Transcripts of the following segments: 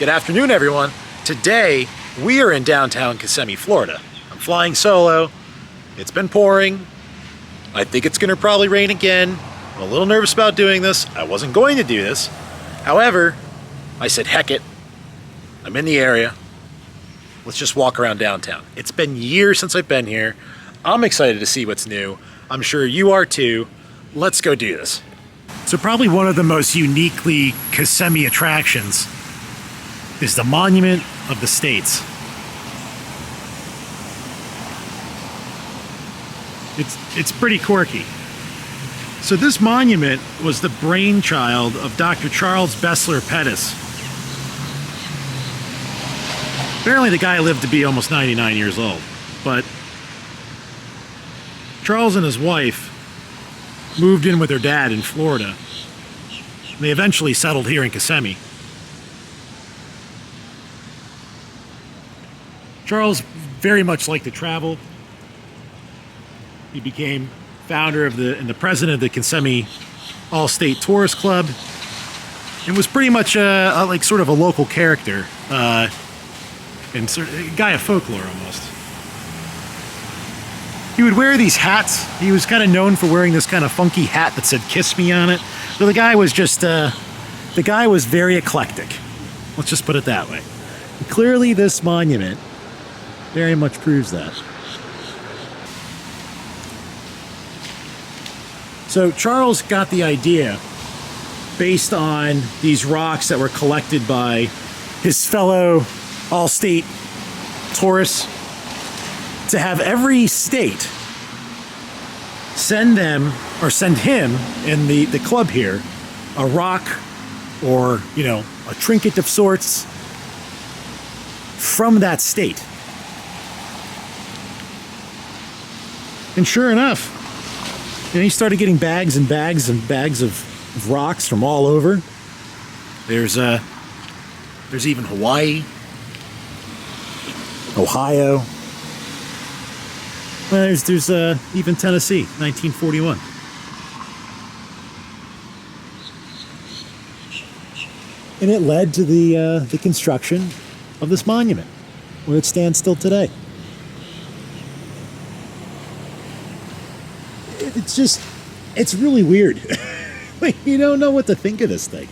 Good afternoon, everyone. Today, we are in downtown Kissimmee, Florida. I'm flying solo. It's been pouring. I think it's gonna probably rain again. I'm a little nervous about doing this. I wasn't going to do this. However, I said, heck it. I'm in the area. Let's just walk around downtown. It's been years since I've been here. I'm excited to see what's new. I'm sure you are too. Let's go do this. So probably one of the most uniquely Kissimmee attractions is the Monument of the States. It's pretty quirky. So this monument was the brainchild of Dr. Charles Bessler Pettis. Apparently the guy lived to be almost 99 years old, but Charles and his wife moved in with their dad in Florida. They eventually settled here in Kissimmee. Charles very much liked to travel. He became founder of and the president of the Kissimmee All-State Tourist Club, and was pretty much like sort of a local character, and sort of a guy of folklore almost. He would wear these hats. He was kind of known for wearing this kind of funky hat that said "Kiss Me" on it. So the guy was just the guy was very eclectic. Let's just put it that way. And clearly, this monument very much proves that. So Charles got the idea based on these rocks that were collected by his fellow all-state tourists to have every state send them, or send him and the club here, a rock or, you know, a trinket of sorts from that state. And sure enough, and he started getting bags and bags and bags of rocks from all over. There's even Hawaii, Ohio. There's even Tennessee, 1941. And it led to the construction of this monument, where it stands still today. It's really weird. Like, you don't know what to think of this thing.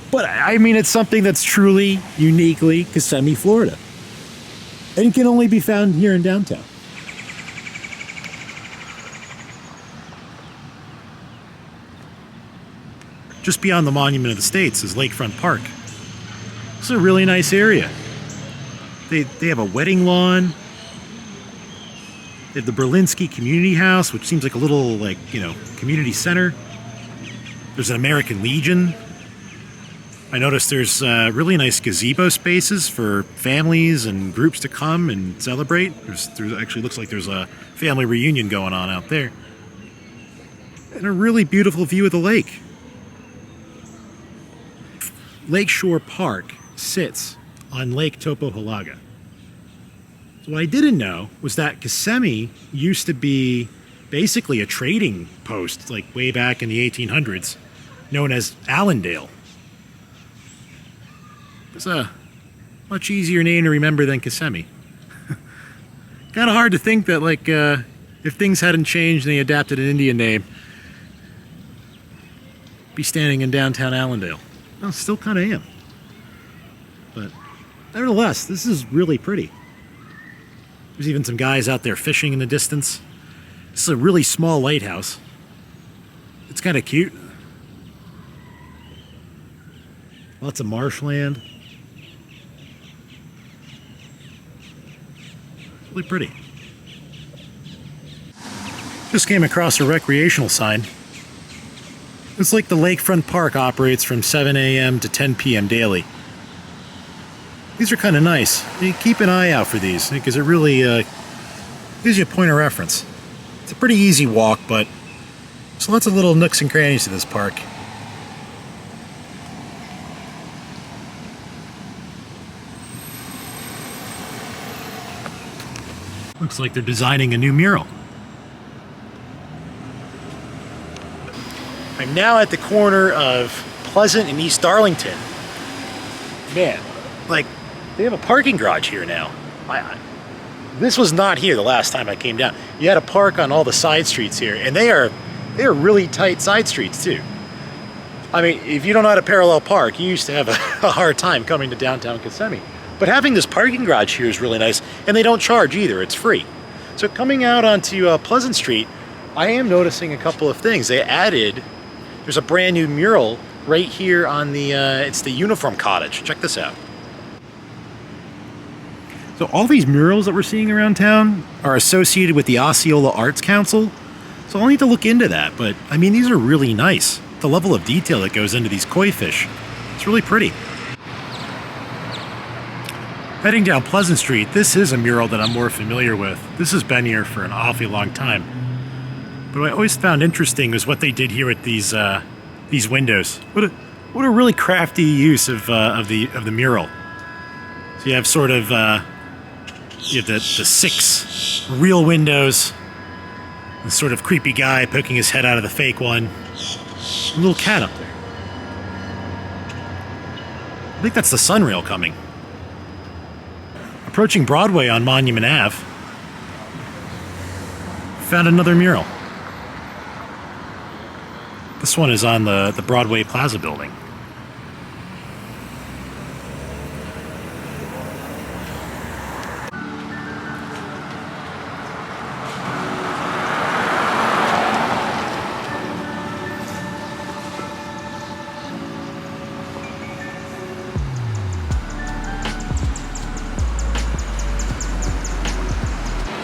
But I mean, it's something that's truly, uniquely Kissimmee, Florida. And it can only be found here in downtown. Just beyond the Monument of the States is Lakefront Park. It's a really nice area. They have a wedding lawn. They have the Berlinski Community House, which seems like a little, like, you know, community center. There's an American Legion. I noticed there's really nice gazebo spaces for families and groups to come and celebrate. There's actually looks like there's a family reunion going on out there. And a really beautiful view of the lake. Lakeshore Park sits on Lake Topolino. So what I didn't know was that Kissimmee used to be basically a trading post, like way back in the 1800s, known as Allendale. It's a much easier name to remember than Kissimmee. Kind of hard to think that, like, if things hadn't changed and they adapted an Indian name, be standing in downtown Allendale. Well, still kind of am. But nevertheless, this is really pretty. There's even some guys out there fishing in the distance. This is a really small lighthouse. It's kind of cute. Lots of marshland. Really pretty. Just came across a recreational sign. It's like the Lakefront Park operates from 7 a.m. to 10 p.m. daily. These are kind of nice. You keep an eye out for these, because it really gives you a point of reference. It's a pretty easy walk, but there's lots of little nooks and crannies to this park. Looks like they're designing a new mural. I'm now at the corner of Pleasant and East Darlington. Man, like, they have a parking garage here now. This was not here the last time I came down. You had to park on all the side streets here, and they are really tight side streets too. I mean, if you don't know how to parallel park, you used to have a hard time coming to downtown Kissimmee. But having this parking garage here is really nice, and they don't charge either, it's free. So coming out onto Pleasant Street, I am noticing a couple of things. There's a brand new mural right here on the, it's the Uniform Cottage. Check this out. So all these murals that we're seeing around town are associated with the Osceola Arts Council. So I'll need to look into that, but I mean, these are really nice. The level of detail that goes into these koi fish, it's really pretty. Heading down Pleasant Street, this is a mural that I'm more familiar with. This has been here for an awfully long time. But what I always found interesting was what they did here with these windows. What a really crafty use of the mural. So you have sort of you have the 6 real windows, the sort of creepy guy poking his head out of the fake one, a little cat up there. I think that's the sunrail coming. Approaching Broadway on Monument Ave, found another mural. This one is on the Broadway Plaza building.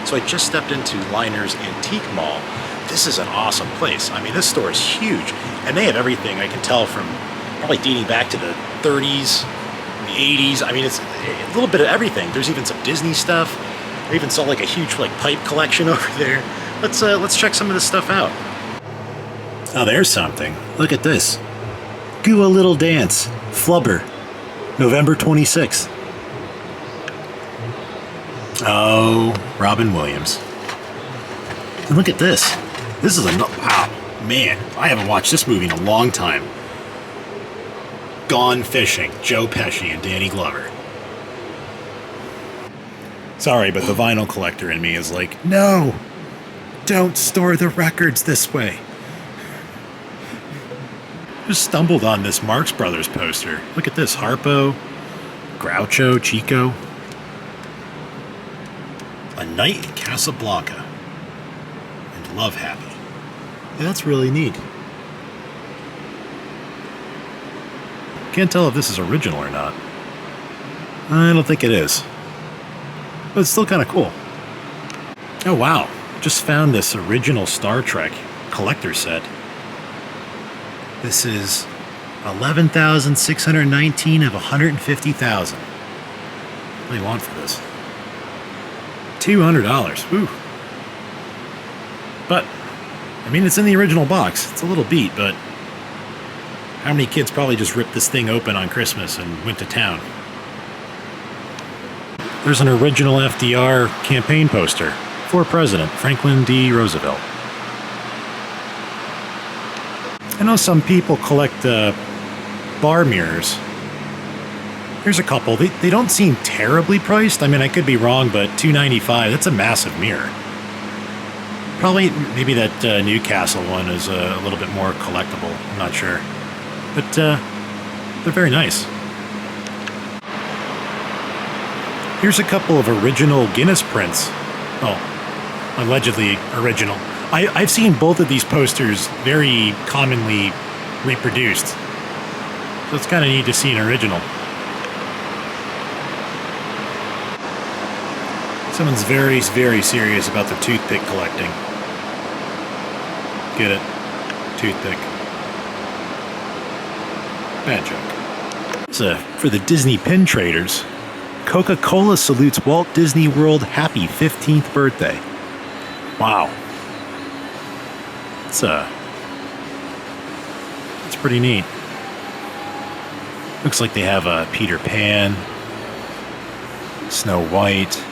So I just stepped into Laniers Antique Mall. This is an awesome place. I mean, this store is huge, and they have everything I can tell from probably dating back to the 30s, the 80s. I mean, it's a little bit of everything. There's even some Disney stuff. I even saw like a huge like pipe collection over there. Let's check some of this stuff out. Oh, there's something. Look at this. Do a Little Dance, Flubber, November 26th. Oh, Robin Williams. And look at this. This is wow, man, I haven't watched this movie in a long time. Gone Fishing, Joe Pesci and Danny Glover. Sorry, but the vinyl collector in me is like, no, don't store the records this way. Just stumbled on this Marx Brothers poster. Look at this, Harpo, Groucho, Chico. A Night in Casablanca. And Love Happy. Yeah, that's really neat. Can't tell if this is original or not. I don't think it is. But it's still kind of cool. Oh wow, just found this original Star Trek collector set. This is 11,619 of 150,000. What do you want for this? $200. Woo. But, I mean, it's in the original box. It's a little beat, but how many kids probably just ripped this thing open on Christmas and went to town? There's an original FDR campaign poster for President Franklin D. Roosevelt. I know some people collect bar mirrors. Here's a couple. They don't seem terribly priced. I mean, I could be wrong, but $295, that's a massive mirror. Probably, maybe that Newcastle one is a little bit more collectible. I'm not sure. But they're very nice. Here's a couple of original Guinness prints. Oh, allegedly original. I've seen both of these posters very commonly reproduced. So it's kind of neat to see an original. Someone's very, very serious about the toothpick collecting. Get it? Toothpick. Bad joke. So, for the Disney pin traders, Coca-Cola salutes Walt Disney World happy 15th birthday. Wow. It's pretty neat. Looks like they have Peter Pan, Snow White,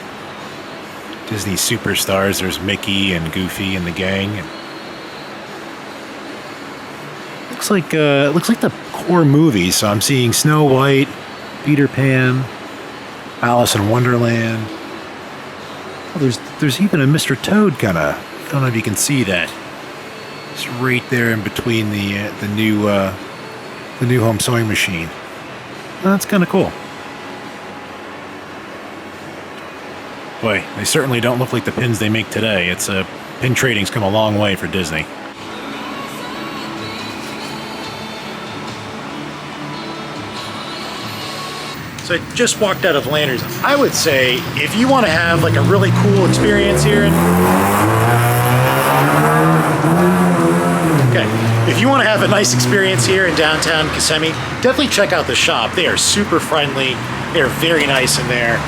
Disney superstars. There's Mickey and Goofy and the gang. Looks like the core movie. So I'm seeing Snow White, Peter Pan, Alice in Wonderland. Oh, there's even a Mr. Toad kind of. I don't know if you can see that. It's right there in between the new home sewing machine. Well, that's kind of cool. Boy, they certainly don't look like the pins they make today. Pin trading's come a long way for Disney. So I just walked out of Laniers. I would say if you want to have like a really cool experience here, if you want to have a nice experience here in downtown Kissimmee, definitely check out the shop. They are super friendly. They are very nice in there.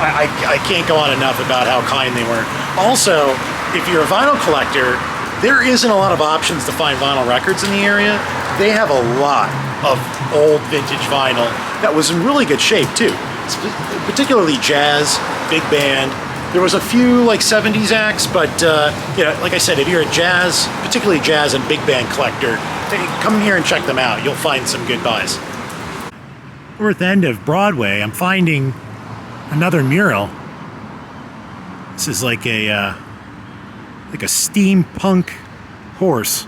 I can't go on enough about how kind they were. Also, if you're a vinyl collector, there isn't a lot of options to find vinyl records in the area. They have a lot of old vintage vinyl that was in really good shape too, particularly jazz, big band. There was a few like 70s acts, but like I said, if you're a jazz, particularly jazz and big band collector, come here and check them out. You'll find some good buys. North end of Broadway, I'm finding another mural. This is like a steampunk horse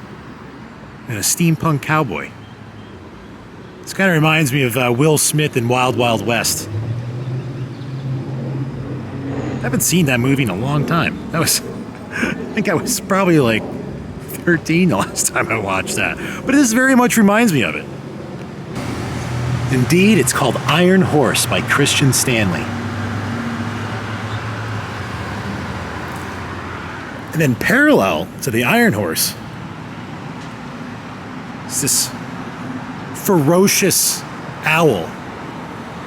and a steampunk cowboy. This kind of reminds me of Will Smith in Wild Wild West. I haven't seen that movie in a long time. I think I was probably like 13 the last time I watched that. But this very much reminds me of it. Indeed, it's called Iron Horse by Christian Stanley. And then parallel to the Iron Horse is this ferocious owl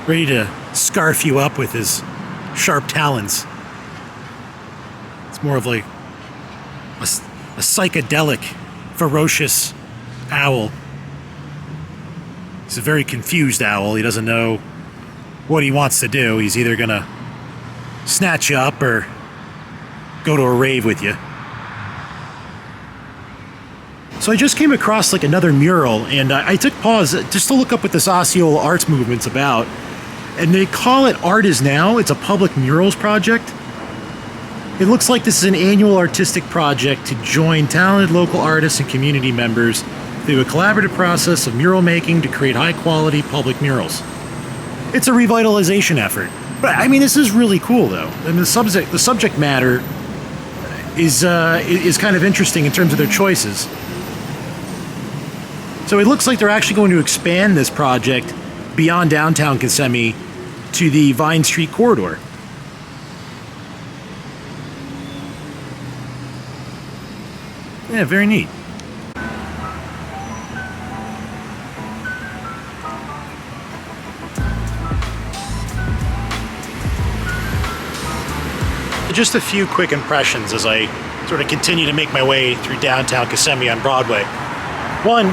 ready to scarf you up with his sharp talons. It's more of like a psychedelic, ferocious owl. He's a very confused owl. He doesn't know what he wants to do. He's either gonna snatch you up or go to a rave with you. So I just came across like another mural, and I took pause just to look up what this Osceola Arts movement's about. And they call it Art Is Now. It's a public murals project. It looks like this is an annual artistic project to join talented local artists and community members through a collaborative process of mural making to create high-quality public murals. It's a revitalization effort. But I mean, this is really cool, though. And the subject matter is kind of interesting in terms of their choices. So it looks like they're actually going to expand this project beyond downtown Kissimmee to the Vine Street corridor. Yeah, very neat. Just a few quick impressions as I sort of continue to make my way through downtown Kissimmee on Broadway. One,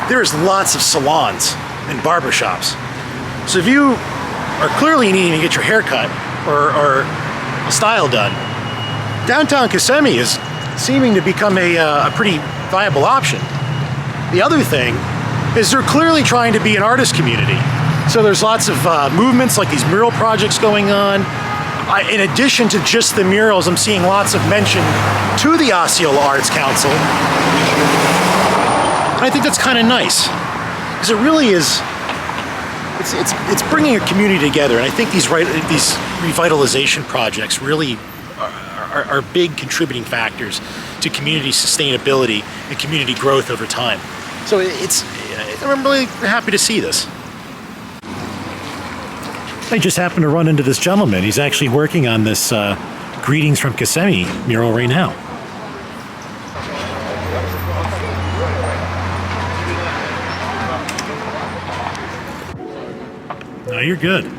there's lots of salons and barbershops. So if you are clearly needing to get your hair cut or a style done, downtown Kissimmee is seeming to become a pretty viable option. The other thing is they're clearly trying to be an artist community. So there's lots of movements like these mural projects going on. In addition to just the murals, I'm seeing lots of mention to the Osceola Arts Council. And I think that's kind of nice, because it really is, it's bringing a community together. And I think these revitalization projects really are big contributing factors to community sustainability and community growth over time. So I'm really happy to see this. I just happened to run into this gentleman. He's actually working on this Greetings from Kissimmee mural right now. No, you're good.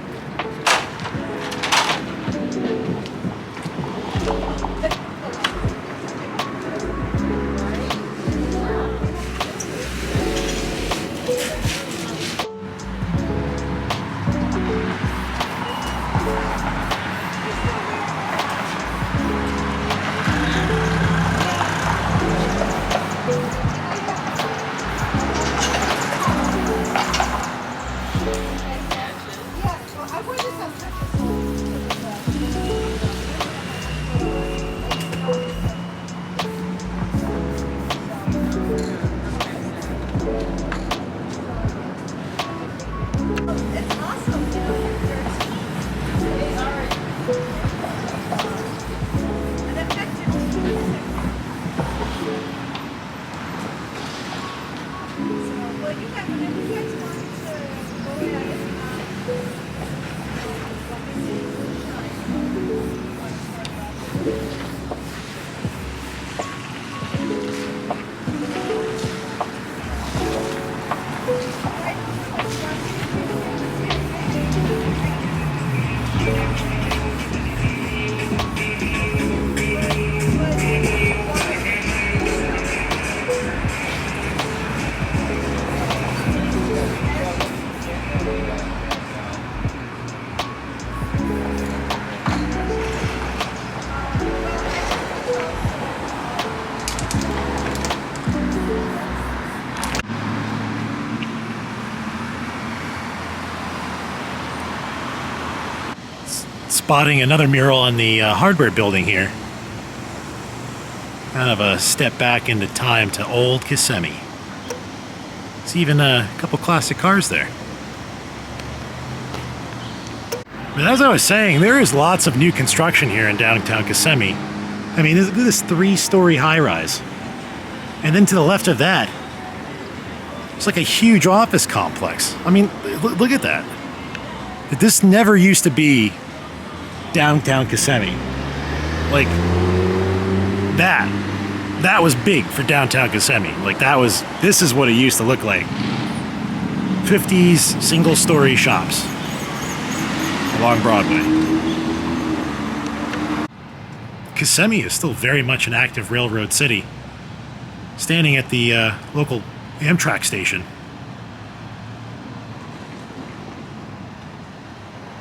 Spotting another mural on the hardware building here. Kind of a step back into time to old Kissimmee. It's even a couple classic cars there. But as I was saying, there is lots of new construction here in downtown Kissimmee. I mean, look at this 3-story high-rise. And then to the left of that, it's like a huge office complex. I mean, look at that. This never used to be downtown Kissimmee. Like, that was big for downtown Kissimmee. Like, this is what it used to look like. 50s single-story shops along Broadway. Kissimmee is still very much an active railroad city. Standing at the local Amtrak station.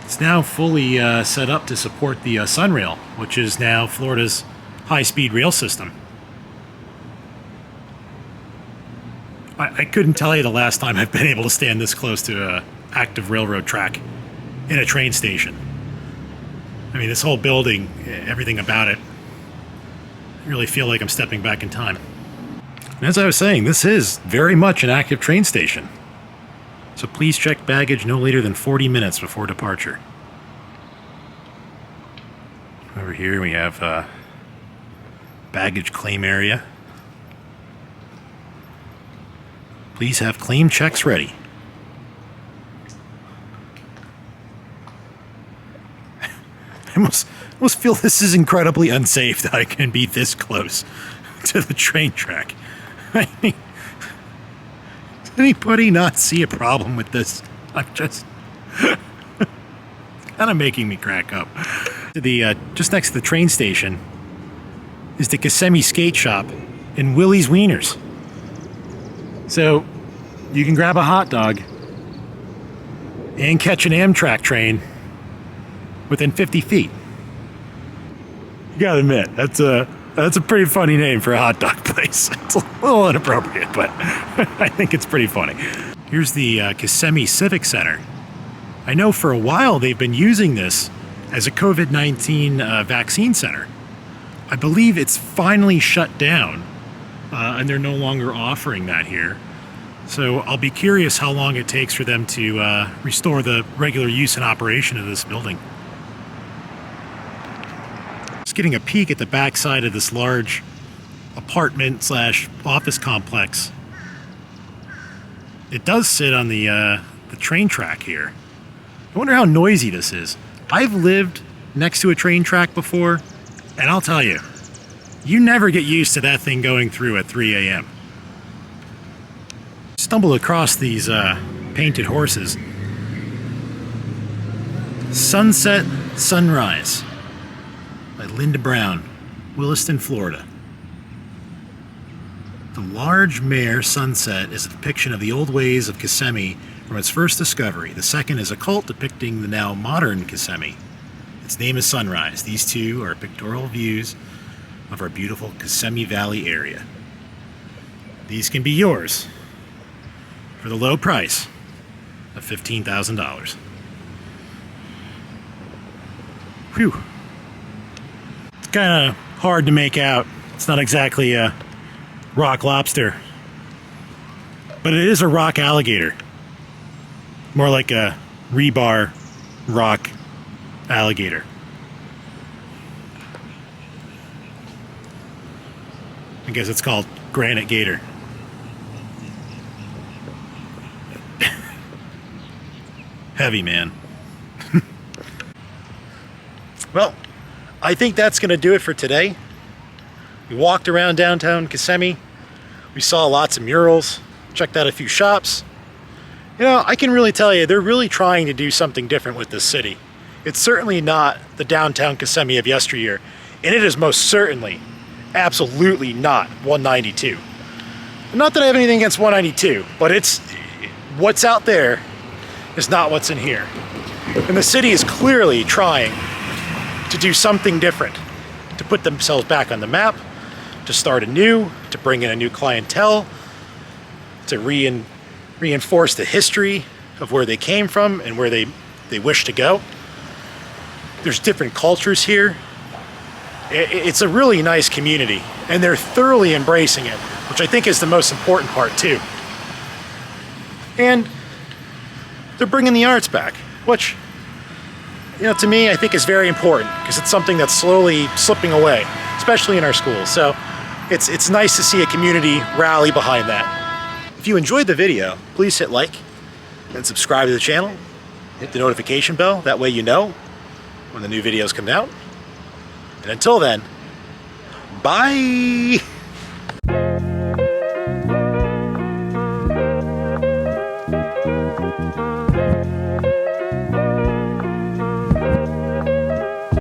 It's now fully set up to support the Sunrail, which is now Florida's high-speed rail system. I couldn't tell you the last time I've been able to stand this close to an active railroad track in a train station. I mean, this whole building, everything about it, I really feel like I'm stepping back in time. And as I was saying, this is very much an active train station. So please check baggage no later than 40 minutes before departure. Over here we have baggage claim area. Please have claim checks ready. I almost feel this is incredibly unsafe that I can be this close to the train track. I mean, does anybody not see a problem with this? I'm just kind of making me crack up. Just next to the train station is the Kissimmee Skate Shop and Willie's Wieners. So you can grab a hot dog and catch an Amtrak train within 50 feet. You gotta admit, that's a pretty funny name for a hot dog place. It's a little inappropriate, but I think it's pretty funny. Here's the Kissimmee Civic Center. I know for a while they've been using this as a COVID-19 vaccine center. I believe it's finally shut down, and they're no longer offering that here. So I'll be curious how long it takes for them to restore the regular use and operation of this building. Just getting a peek at the backside of this large apartment / office complex. It does sit on the train track here. I wonder how noisy this is. I've lived next to a train track before, and I'll tell you, you never get used to that thing going through at 3 a.m. Stumbled across these painted horses. Sunset Sunrise by Linda Brown, Williston, Florida. The large mare Sunset is a depiction of the old ways of Kissimmee from its first discovery. The second is a cult depicting the now modern Kissimmee. Its name is Sunrise. These two are pictorial views of our beautiful Kissimmee Valley area. These can be yours for the low price of $15,000. Whew. It's kind of hard to make out. It's not exactly a rock lobster, but it is a rock alligator. More like a rebar rock alligator. I guess it's called granite gator. Heavy, man. Well, I think that's going to do it for today. We walked around downtown Kissimmee. We saw lots of murals, checked out a few shops. You know, I can really tell you, they're really trying to do something different with this city. It's certainly not the downtown Kissimmee of yesteryear, and it is most certainly, absolutely not 192. Not that I have anything against 192, but what's out there is not what's in here. And the city is clearly trying to do something different, to put themselves back on the map, to start anew, to bring in a new clientele, to reinforce the history of where they came from and where they wish to go. There's different cultures here. It's a really nice community, and they're thoroughly embracing it, which I think is the most important part too. And they're bringing the arts back, which, you know, to me, I think is very important because it's something that's slowly slipping away, especially in our schools. So it's nice to see a community rally behind that. If you enjoyed the video, please hit like and subscribe to the channel. Hit the notification bell, that way you know when the new videos come out. And until then, bye!